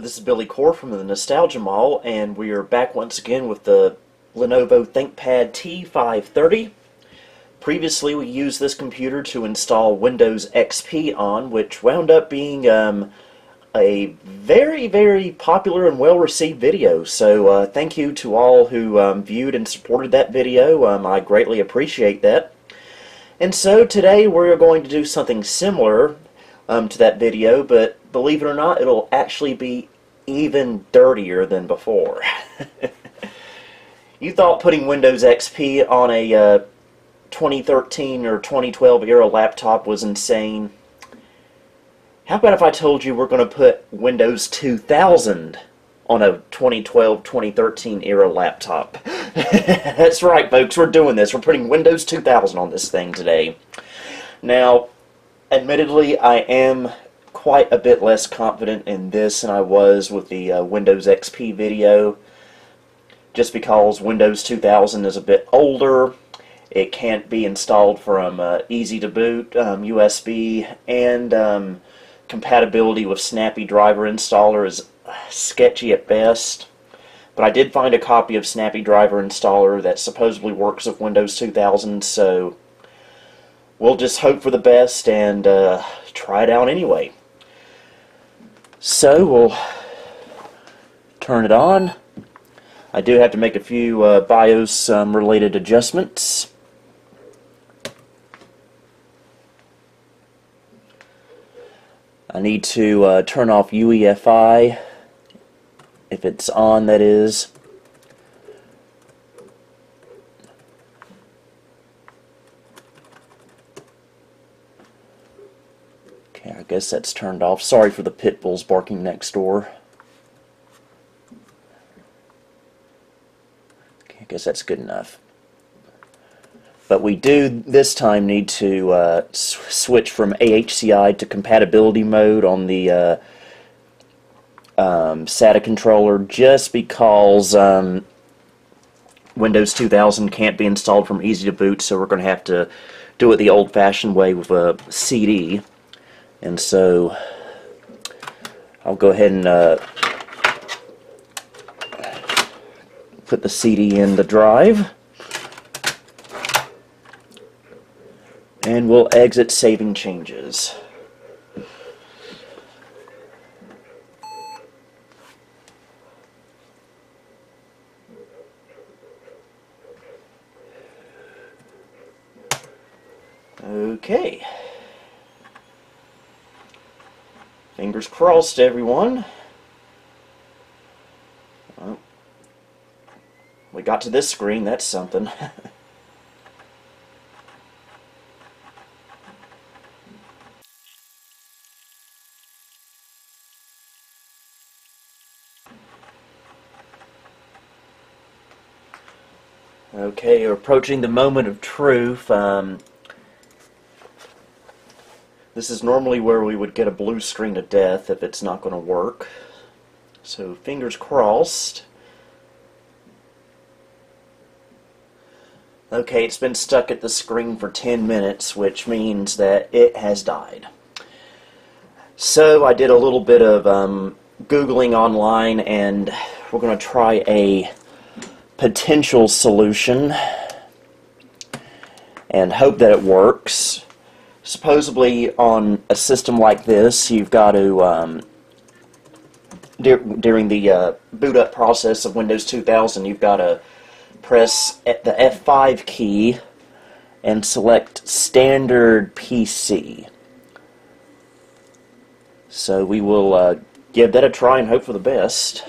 this is Billy Core from the Nostalgia Mall, and we are back once again with the Lenovo ThinkPad T530. Previously, we used this computer to install Windows XP on, which wound up being a very, very popular and well-received video. So thank you to all who viewed and supported that video. I greatly appreciate that. And so today we're going to do something similar to that video, but believe it or not, it'll actually be even dirtier than before. You thought putting Windows XP on a 2013 or 2012 era laptop was insane. How about if I told you we're going to put Windows 2000 on a 2012-2013 era laptop? That's right, folks, we're doing this. We're putting Windows 2000 on this thing today. Now, admittedly, I am quite a bit less confident in this than I was with the Windows XP video, just because Windows 2000 is a bit older. It can't be installed from easy to boot, USB, and compatibility with Snappy Driver Installer is sketchy at best. But I did find a copy of Snappy Driver Installer that supposedly works with Windows 2000, so we'll just hope for the best and try it out anyway. So we'll turn it on. I do have to make a few BIOS related adjustments. I need to turn off UEFI, if it's on, that is. Okay, I guess that's turned off. Sorry for the pit bulls barking next door. Okay, I guess that's good enough. But we do this time need to switch from Ahci to compatibility mode on the Sata controller, just because Windows 2000 can't be installed from easy to boot, so we're going to have to do it the old-fashioned way with a CD. And so I'll go ahead and put the CD in the drive, and we'll exit saving changes. Okay. Fingers crossed, everyone. Well, we got to this screen, that's something. Okay, we're approaching the moment of truth. This is normally where we would get a blue screen of death if it's not going to work. So fingers crossed. Okay, it's been stuck at the screen for 10 minutes, which means that it has died. So I did a little bit of Googling online, and we're going to try a potential solution and hope that it works. Supposedly, on a system like this, you've got to, during the boot up process of Windows 2000, you've got to press the F5 key and select Standard PC. So we will give that a try and hope for the best.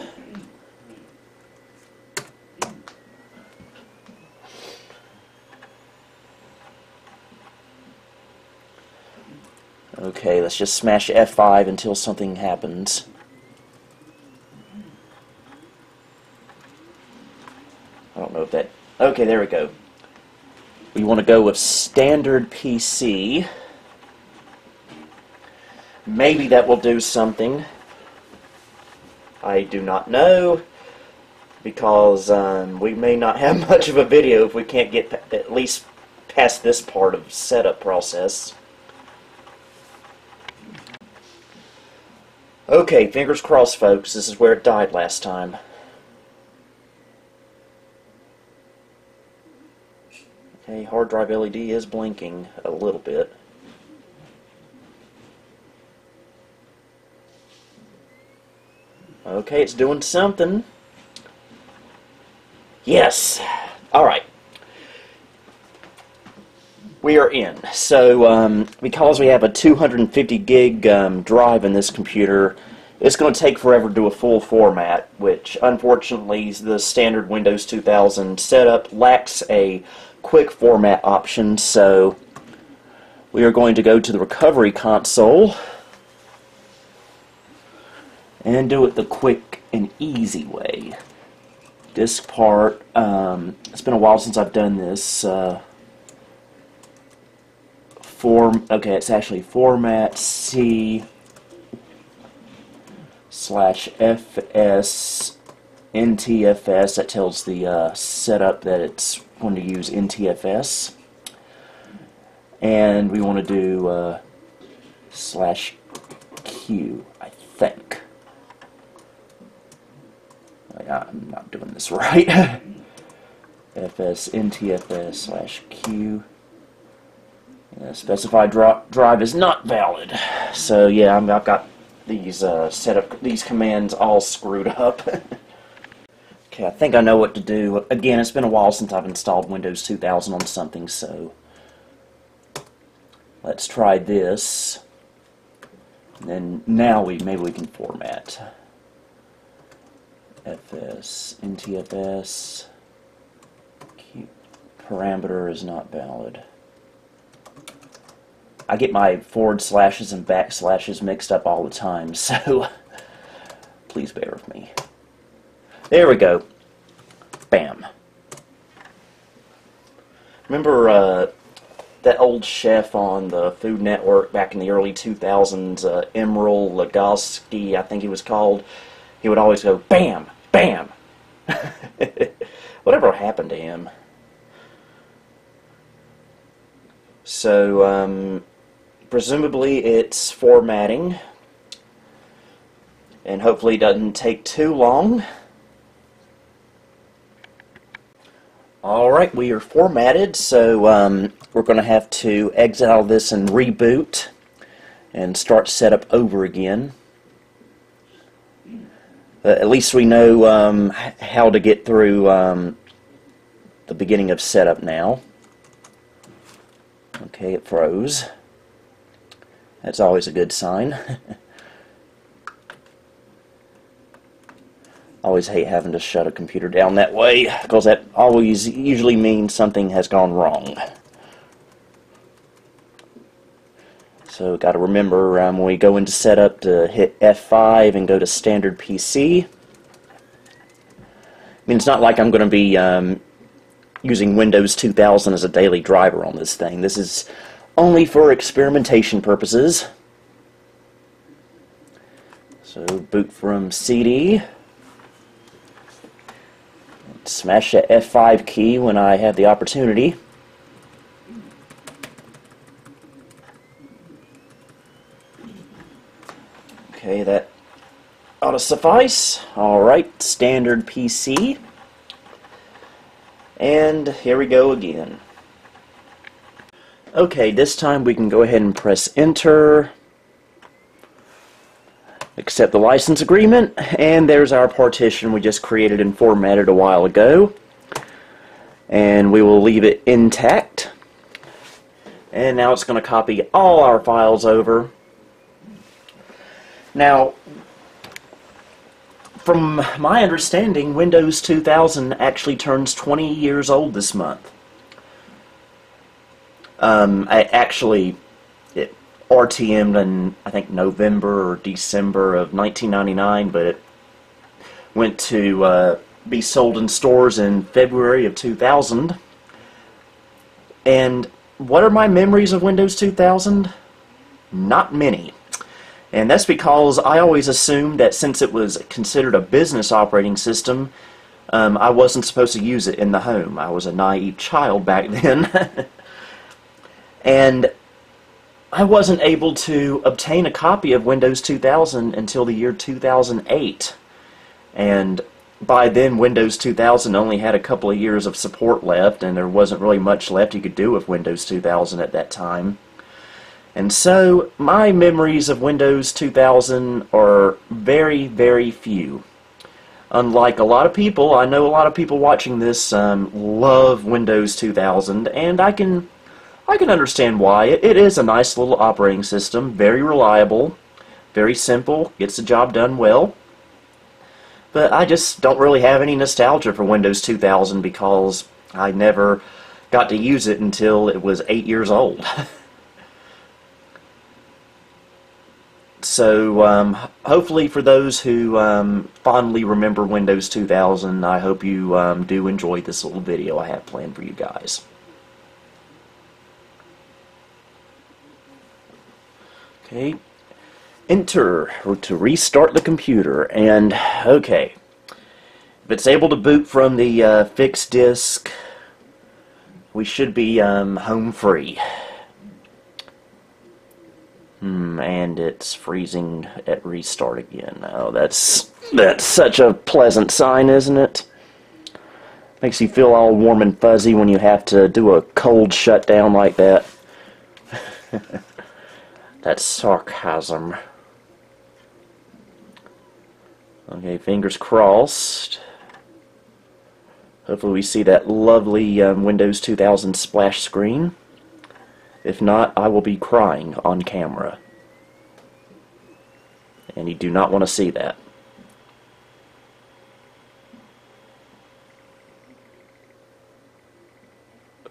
Okay, let's just smash F5 until something happens. I don't know if that... Okay, there we go. We want to go with Standard PC. Maybe that will do something. I do not know, because we may not have much of a video if we can't get at least past this part of setup process. Okay, fingers crossed, folks. This is where it died last time. Okay, hard drive LED is blinking a little bit. Okay, it's doing something. Yes! Alright. We are in. So, because we have a 250 gig drive in this computer, it's going to take forever to do a full format, which unfortunately the standard Windows 2000 setup lacks a quick format option, so we are going to go to the recovery console and do it the quick and easy way. Disk part, it's been a while since I've done this. Okay, it's actually format C /FS NTFS. That tells the setup that it's going to use NTFS. And we want to do /Q, I think. I'm not doing this right. FS NTFS /Q. Specified drive is not valid. So yeah, I've got these these commands all screwed up. Okay, I think I know what to do. Again, it's been a while since I've installed Windows 2000 on something, so let's try this. And then now maybe we can format. FS NTFS Q parameter is not valid. I get my forward slashes and backslashes mixed up all the time, so please bear with me. There we go. Bam. Remember that old chef on the Food Network back in the early 2000s, Emeril Lagasse, I think he was called? He would always go, bam, bam. Whatever happened to him? So, presumably it's formatting, and hopefully it doesn't take too long. Alright, we are formatted, so we're going to have to exile this and reboot and start setup over again. At least we know how to get through the beginning of setup now. Okay, it froze. That's always a good sign. Always hate having to shut a computer down that way, because that always usually means something has gone wrong. So got to remember when we go into setup to hit F5 and go to standard PC. I mean, it's not like I'm going to be using Windows 2000 as a daily driver on this thing. This is only for experimentation purposes. So boot from CD. Smash the F5 key when I have the opportunity. Okay, that ought to suffice. Alright, standard PC. And here we go again. Okay, this time we can go ahead and press enter. Accept the license agreement, and there's our partition we just created and formatted a while ago. And we will leave it intact. And now it's going to copy all our files over. Now, from my understanding, Windows 2000 actually turns 20 years old this month. It RTM'd in, I think, November or December of 1999, but it went to be sold in stores in February of 2000. And what are my memories of Windows 2000? Not many. And that's because I always assumed that since it was considered a business operating system, I wasn't supposed to use it in the home. I was a naive child back then. And I wasn't able to obtain a copy of Windows 2000 until the year 2008. And by then, Windows 2000 only had a couple of years of support left, and there wasn't really much left you could do with Windows 2000 at that time. And so, my memories of Windows 2000 are very, very few. Unlike a lot of people, I know a lot of people watching this love Windows 2000, and I can understand why. It is a nice little operating system, very reliable, very simple, gets the job done well. But I just don't really have any nostalgia for Windows 2000 because I never got to use it until it was 8 years old. So, hopefully for those who fondly remember Windows 2000, I hope you do enjoy this little video I have planned for you guys. Okay, enter to restart the computer, and okay, if it's able to boot from the fixed disk, we should be home free. And it's freezing at restart again. Oh, that's such a pleasant sign, isn't it? Makes you feel all warm and fuzzy when you have to do a cold shutdown like that. That's sarcasm. Okay, fingers crossed. Hopefully we see that lovely Windows 2000 splash screen. If not, I will be crying on camera. And you do not want to see that.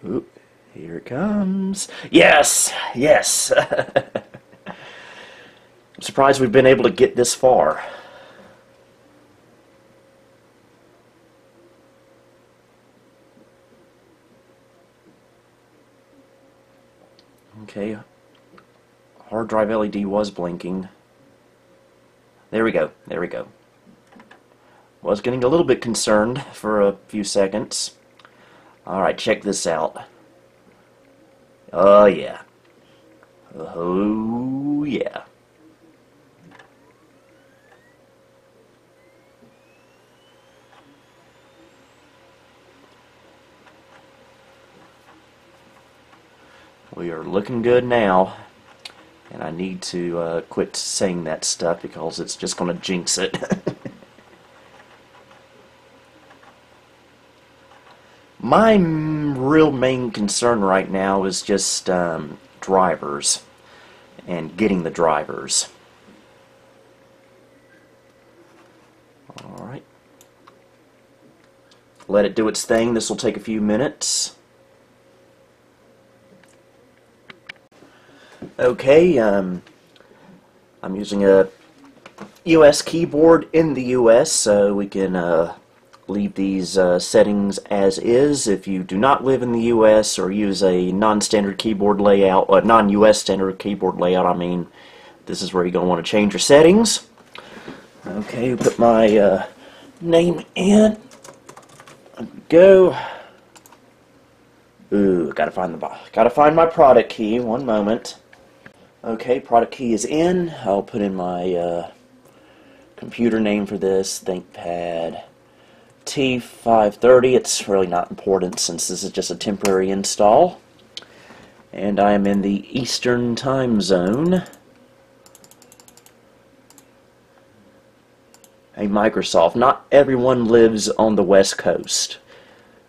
Ooh, here it comes. Yes! Yes! I'm surprised we've been able to get this far. Okay, hard drive LED was blinking. There we go, there we go. Was getting a little bit concerned for a few seconds. Alright, check this out. Oh yeah. Oh yeah. We are looking good now, and I need to quit saying that stuff because it's just going to jinx it. My real main concern right now is just drivers and getting the drivers. Alright. Let it do its thing. This will take a few minutes. Okay, I'm using a US keyboard in the US, so we can leave these settings as is. If you do not live in the US or use a non-standard keyboard layout, a non-US standard keyboard layout, I mean, this is where you're going to want to change your settings. Okay, put my name in. Go. Ooh, gotta find my product key. One moment. Okay, product key is in. I'll put in my computer name for this, ThinkPad T530. It's really not important since this is just a temporary install. And I am in the Eastern Time Zone. Hey, Microsoft, not everyone lives on the West Coast.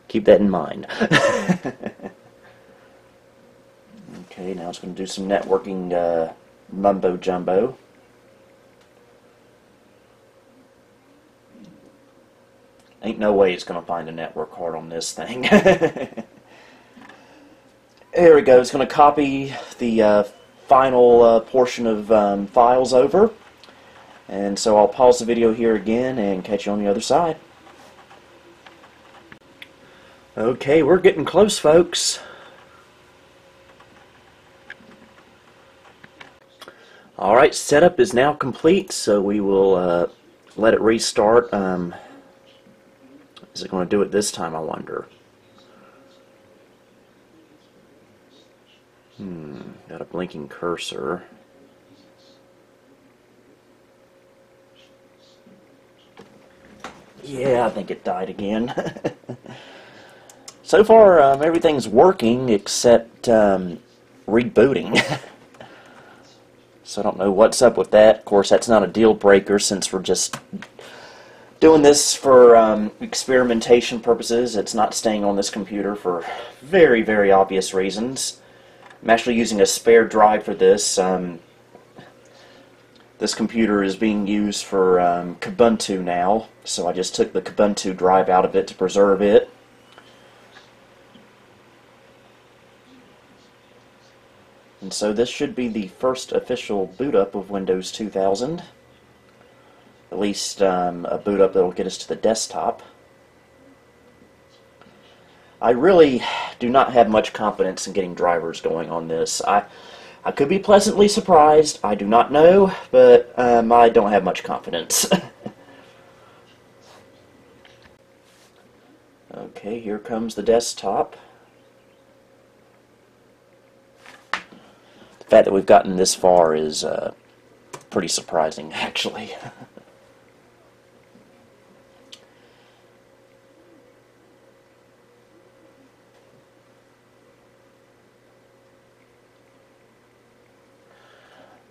Keep that in mind. Okay, now it's going to do some networking mumbo jumbo. Ain't no way it's going to find a network card on this thing. There we go. It's going to copy the final portion of files over. And so I'll pause the video here again and catch you on the other side. Okay, we're getting close, folks. Alright, setup is now complete, so we will let it restart. Is it going to do it this time, I wonder? Got a blinking cursor. Yeah, I think it died again. So far, everything's working except rebooting. So I don't know what's up with that. Of course, that's not a deal breaker since we're just doing this for experimentation purposes. It's not staying on this computer for very, very obvious reasons. I'm actually using a spare drive for this. This computer is being used for Kubuntu now, so I just took the Kubuntu drive out of it to preserve it. And so this should be the first official boot up of Windows 2000. At least a boot up that will get us to the desktop. I really do not have much confidence in getting drivers going on this. I could be pleasantly surprised. I do not know, but I don't have much confidence. Okay, here comes the desktop. The fact that we've gotten this far is pretty surprising, actually.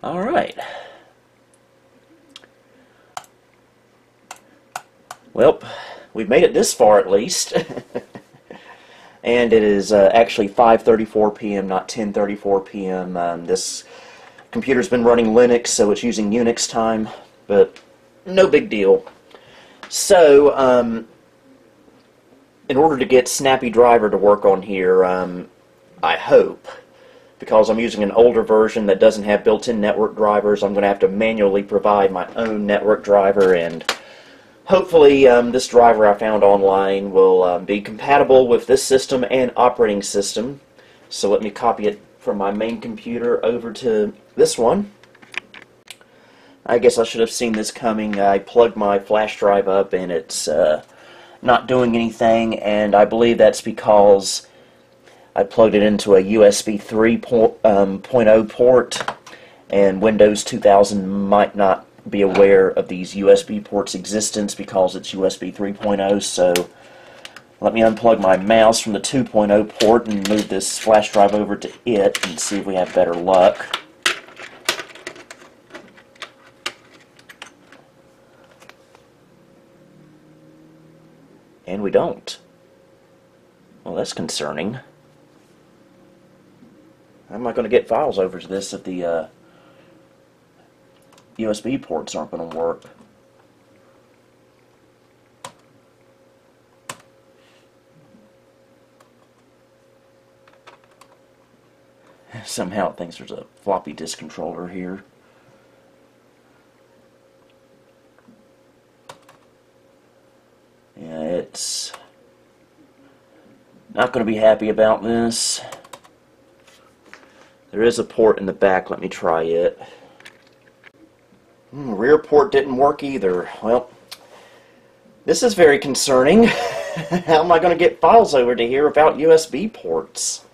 All right. Well, we've made it this far at least. And it is actually 5:34 p.m., not 10:34 p.m. This computer's been running Linux, so it's using Unix time, but no big deal. So, in order to get Snappy Driver to work on here, I hope, because I'm using an older version that doesn't have built-in network drivers, I'm going to have to manually provide my own network driver, and hopefully this driver I found online will be compatible with this system and operating system. So let me copy it from my main computer over to this one. I guess I should have seen this coming. I plugged my flash drive up and it's not doing anything, and I believe that's because I plugged it into a USB 3.0 port, and Windows 2000 might not be aware of these USB ports' existence because it's USB 3.0, so let me unplug my mouse from the 2.0 port and move this flash drive over to it and see if we have better luck. And we don't. Well, that's concerning. How am I going to get files over to this if the USB ports aren't going to work? Somehow it thinks there's a floppy disk controller here. Yeah, it's not going to be happy about this. There is a port in the back. Let me try it. Rear port didn't work either. Well, this is very concerning. How am I going to get files over to here without USB ports?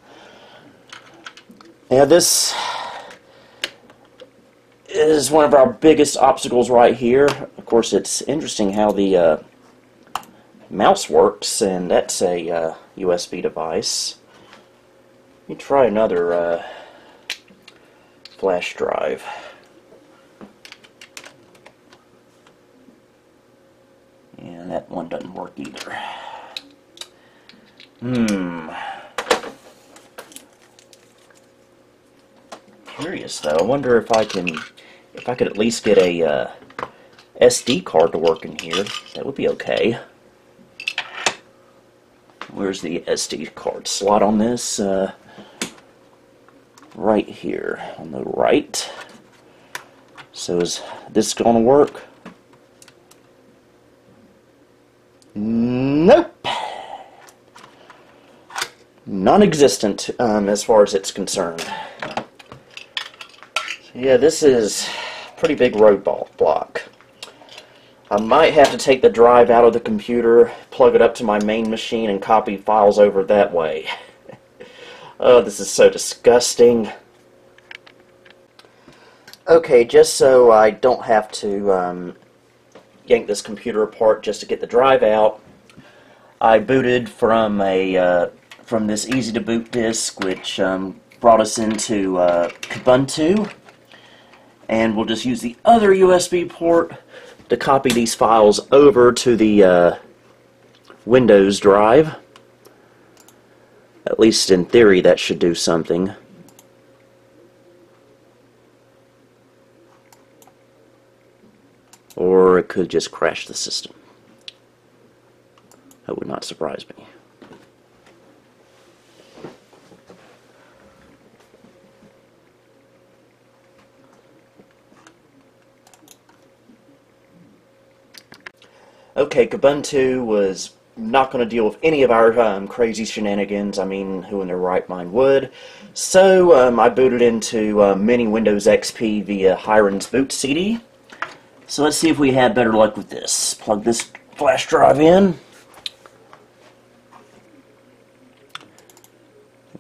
Yeah, this is one of our biggest obstacles right here. Of course, it's interesting how the mouse works, and that's a USB device. Let me try another flash drive. And that one doesn't work either. Curious though. I wonder if I could at least get a SD card to work in here. That would be okay. Where's the SD card slot on this? Right here on the right. So is this going to work? Nope. Non-existent as far as it's concerned. So yeah, this is a pretty big roadblock. I might have to take the drive out of the computer, plug it up to my main machine, and copy files over that way. Oh, this is so disgusting. Okay, just so I don't have to yank this computer apart just to get the drive out, I booted from this easy to boot disk, which brought us into Ubuntu, and we'll just use the other USB port to copy these files over to the Windows drive. At least in theory, that should do something. Or it could just crash the system. That would not surprise me. Okay, Ubuntu was not going to deal with any of our crazy shenanigans. I mean, who in their right mind would? So I booted into Mini Windows XP via Hiron's boot CD. So let's see if we had better luck with this. Plug this flash drive in.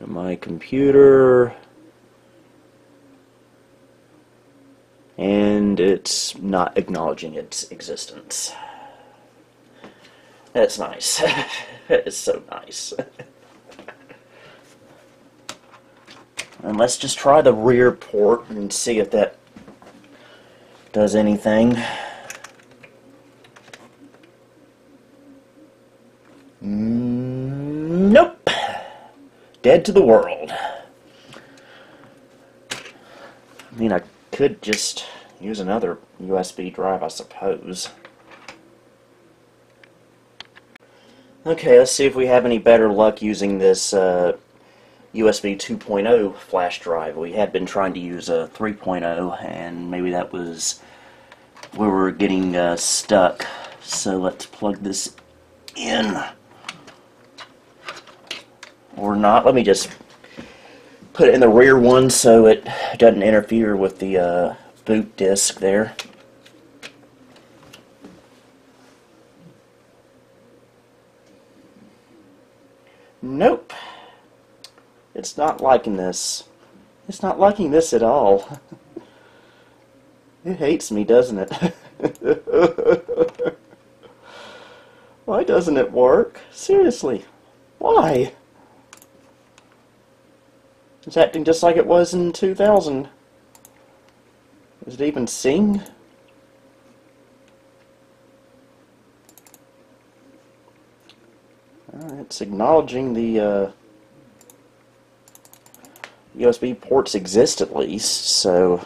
My computer. And it's not acknowledging its existence. That's nice. That is so nice. And let's just try the rear port and see if that does anything. Nope. Dead to the world. I mean, I could just use another USB drive, I suppose. Okay, let's see if we have any better luck using this USB 2.0 flash drive. We had been trying to use a 3.0, and maybe that was where we're getting stuck. So let's plug this in. Or not. Let me just put it in the rear one so it doesn't interfere with the boot disk there. Nope. It's not liking this. It's not liking this at all. It hates me, doesn't it? Why doesn't it work? Seriously. Why? It's acting just like it was in 2000. Does it even sing? It's acknowledging the USB ports exist at least, so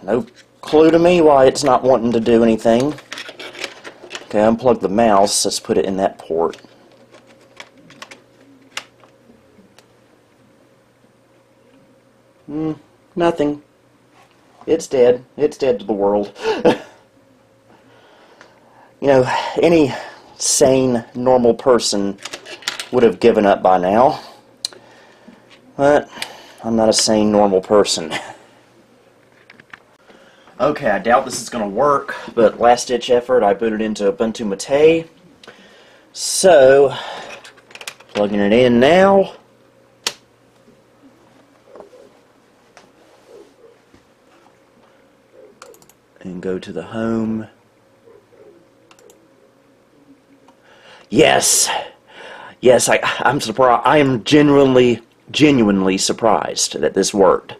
no clue to me why it's not wanting to do anything. Okay, unplug the mouse, let's put it in that port. Nothing. It's dead. It's dead to the world. You know, any sane, normal person would have given up by now. But I'm not a sane, normal person. Okay, I doubt this is going to work, but last-ditch effort, I booted into Ubuntu Mate. So, plugging it in now. And go to the home. Yes! Yes, I'm surprised. I am genuinely surprised that this worked.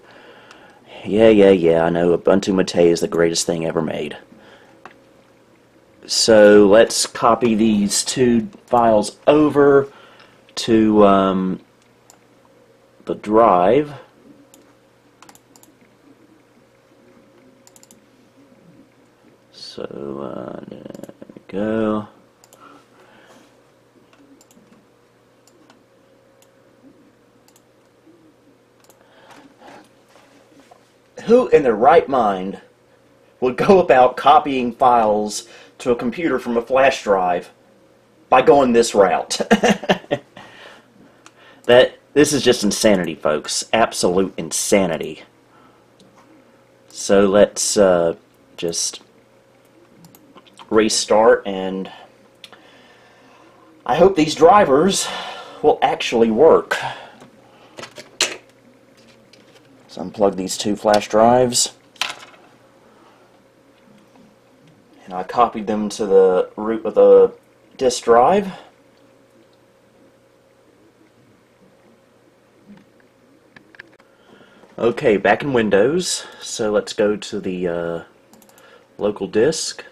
Yeah, I know Ubuntu Mate is the greatest thing ever made. So let's copy these two files over to the drive. So there we go. Who in their right mind would go about copying files to a computer from a flash drive by going this route? This is just insanity, folks. Absolute insanity. So let's just restart and I hope these drivers will actually work. So unplug these two flash drives. And I copied them to the root of the disk drive. Okay, back in Windows. So let's go to the local disk.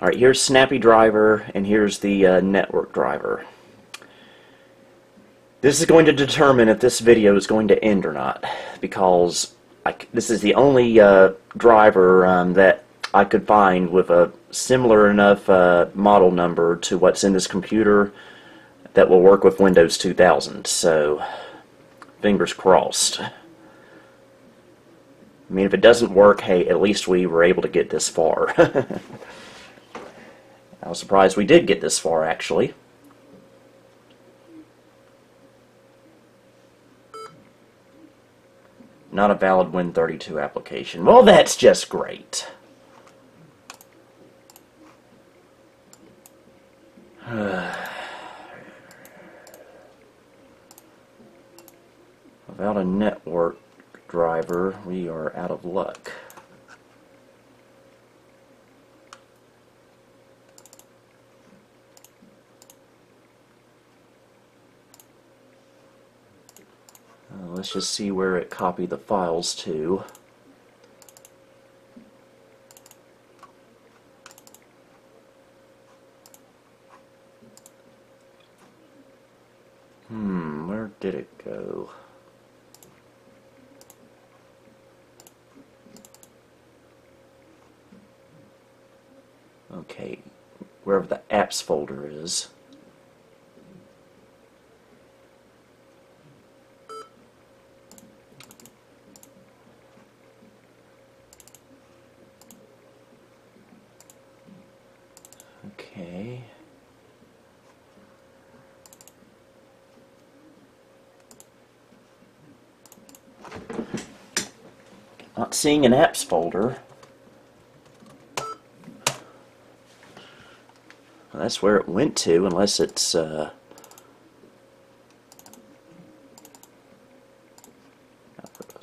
Alright, here's Snappy Driver, and here's the network driver. This is going to determine if this video is going to end or not, because this is the only driver that I could find with a similar enough model number to what's in this computer that will work with Windows 2000. So, fingers crossed. I mean, if it doesn't work, hey, at least we were able to get this far. I was surprised we did get this far, actually. Not a valid Win32 application. Well, that's just great. Without a network driver, we are out of luck. Let's just see where it copied the files to. Where did it go? Okay, wherever the apps folder is. Okay. Not seeing an apps folder. Well, that's where it went to, unless it's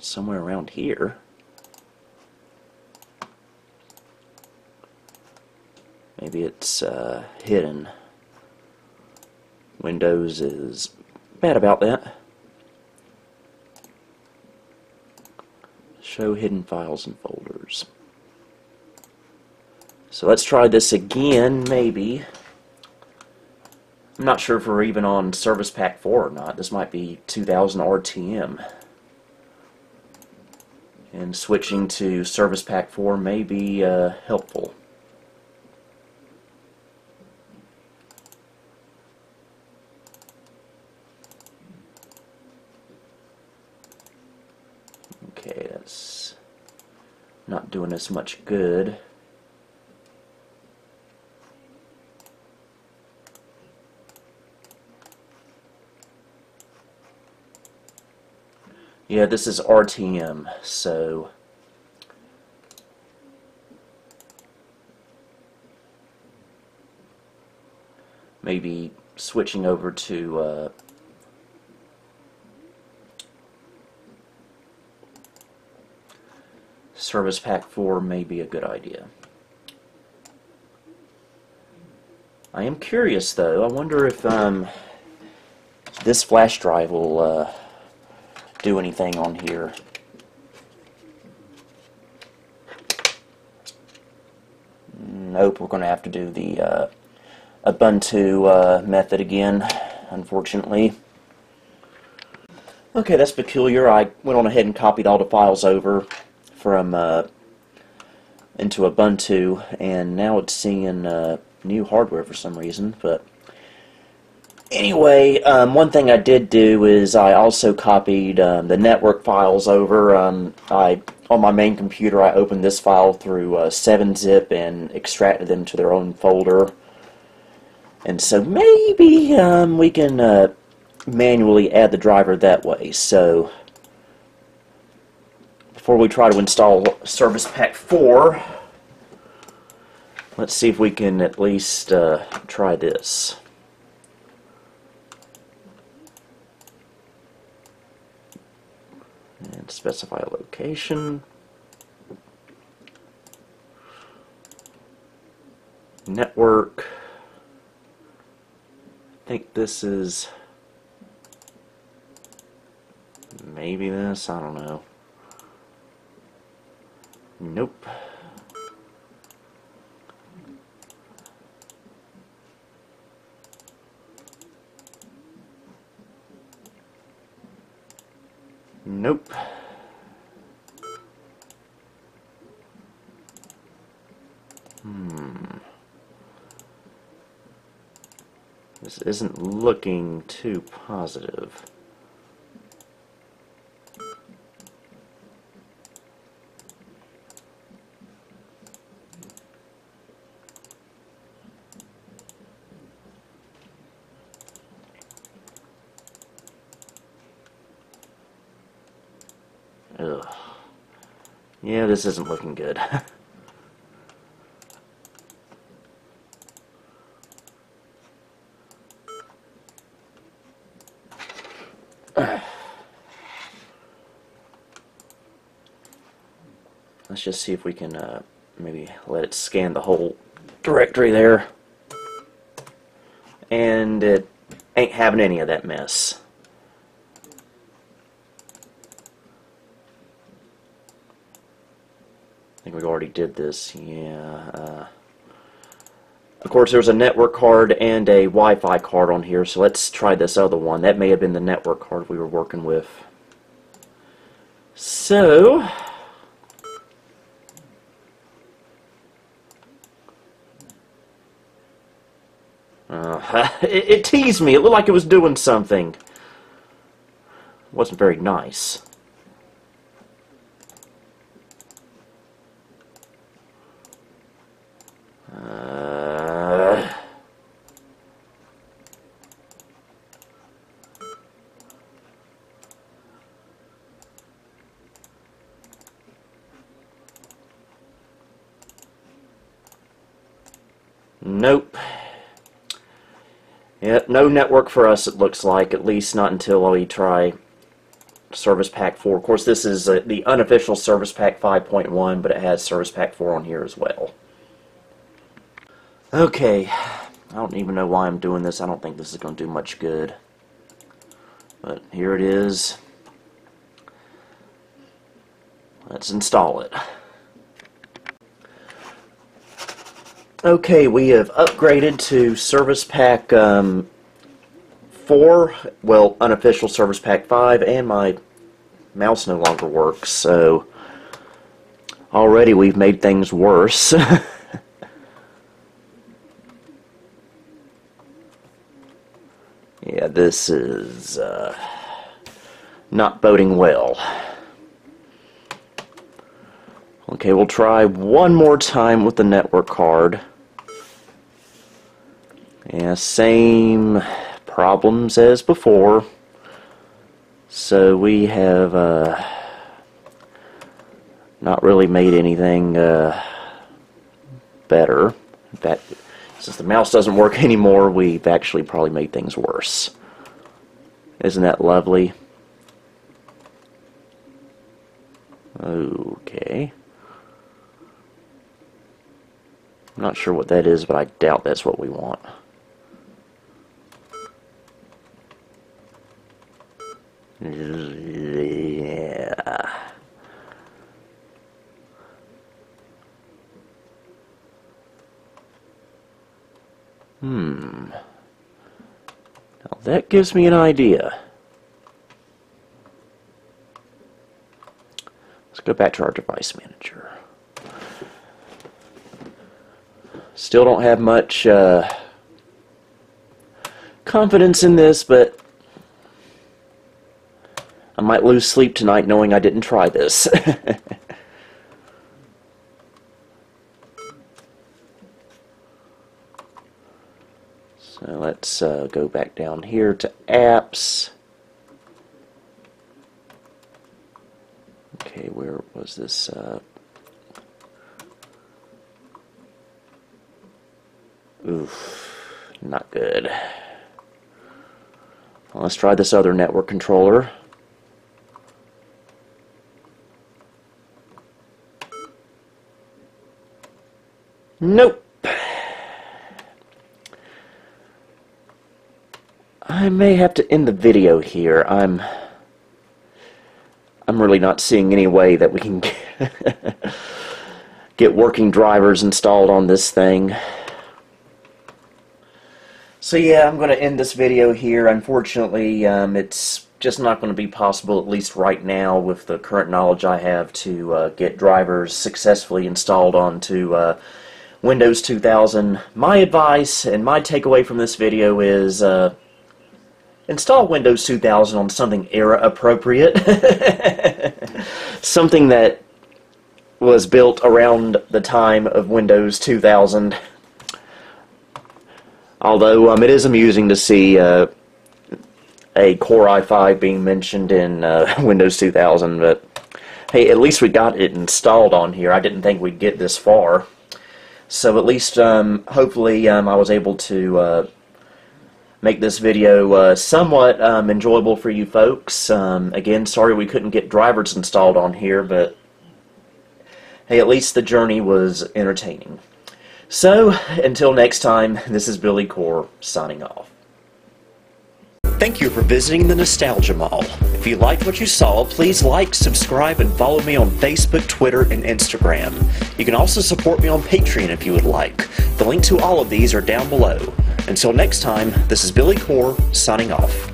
somewhere around here. Maybe it's hidden. Windows is bad about that. Show hidden files and folders. So let's try this again, maybe. I'm not sure if we're even on Service Pack 4 or not. This might be 2000 RTM. And switching to Service Pack 4 may be helpful. Okay, that's not doing us much good. Yeah, this is RTM, so maybe switching over to Service Pack 4 may be a good idea. I am curious, though. I wonder if this flash drive will do anything on here. Nope, we're going to have to do the Ubuntu method again, unfortunately. Okay, that's peculiar. I went on ahead and copied all the files over from into Ubuntu, and now it's seeing new hardware for some reason. But anyway, one thing I did do is I also copied the network files over. On my main computer, I opened this file through 7-zip and extracted them to their own folder. And so maybe we can manually add the driver that way. So before we try to install Service Pack 4, let's see if we can at least try this. Specify a location. Network. I think this is maybe this, I don't know. Nope. Nope. This isn't looking too positive. Ugh. Yeah, this isn't looking good. Let's just see if we can maybe let it scan the whole directory there. And it ain't having any of that mess. I think we already did this, yeah. Of course, there's a network card and a Wi-Fi card on here, so let's try this other one. That may have been the network card we were working with. So, it teased me. It looked like it was doing something. It wasn't very nice. Nope. Yep, no network for us, it looks like, at least not until we try Service Pack 4. Of course, this is the unofficial Service Pack 5.1, but it has Service Pack 4 on here as well. Okay, I don't even know why I'm doing this. I don't think this is going to do much good. But here it is. Let's install it. Okay, we have upgraded to Service Pack 4, well, unofficial Service Pack 5, and my mouse no longer works, so already we've made things worse. Yeah, this is not boding well. Okay, we'll try one more time with the network card. Yeah, same problems as before. So we have not really made anything better. In fact, since the mouse doesn't work anymore, we've actually probably made things worse. Isn't that lovely? Okay. I'm not sure what that is, but I doubt that's what we want. Yeah. Now that gives me an idea. Let's go back to our device manager. Still don't have much confidence in this, but I might lose sleep tonight knowing I didn't try this. So let's go back down here to apps. Okay, where was this? Oof, not good. Well, let's try this other network controller. Nope. I may have to end the video here. I'm really not seeing any way that we can get working drivers installed on this thing. So yeah, I'm going to end this video here. Unfortunately, it's just not going to be possible, at least right now, with the current knowledge I have, to get drivers successfully installed onto Windows 2000. My advice and my takeaway from this video is install Windows 2000 on something era appropriate. Something that was built around the time of Windows 2000. Although it is amusing to see a Core i5 being mentioned in Windows 2000, but hey, at least we got it installed on here. I didn't think we'd get this far. So at least, hopefully, I was able to make this video somewhat enjoyable for you folks. Again, sorry we couldn't get drivers installed on here, but hey, at least the journey was entertaining. So, until next time, this is Billy Core, signing off. Thank you for visiting the Nostalgia Mall. If you liked what you saw, please like, subscribe, and follow me on Facebook, Twitter, and Instagram. You can also support me on Patreon if you would like. The link to all of these are down below. Until next time, this is Billy Core, signing off.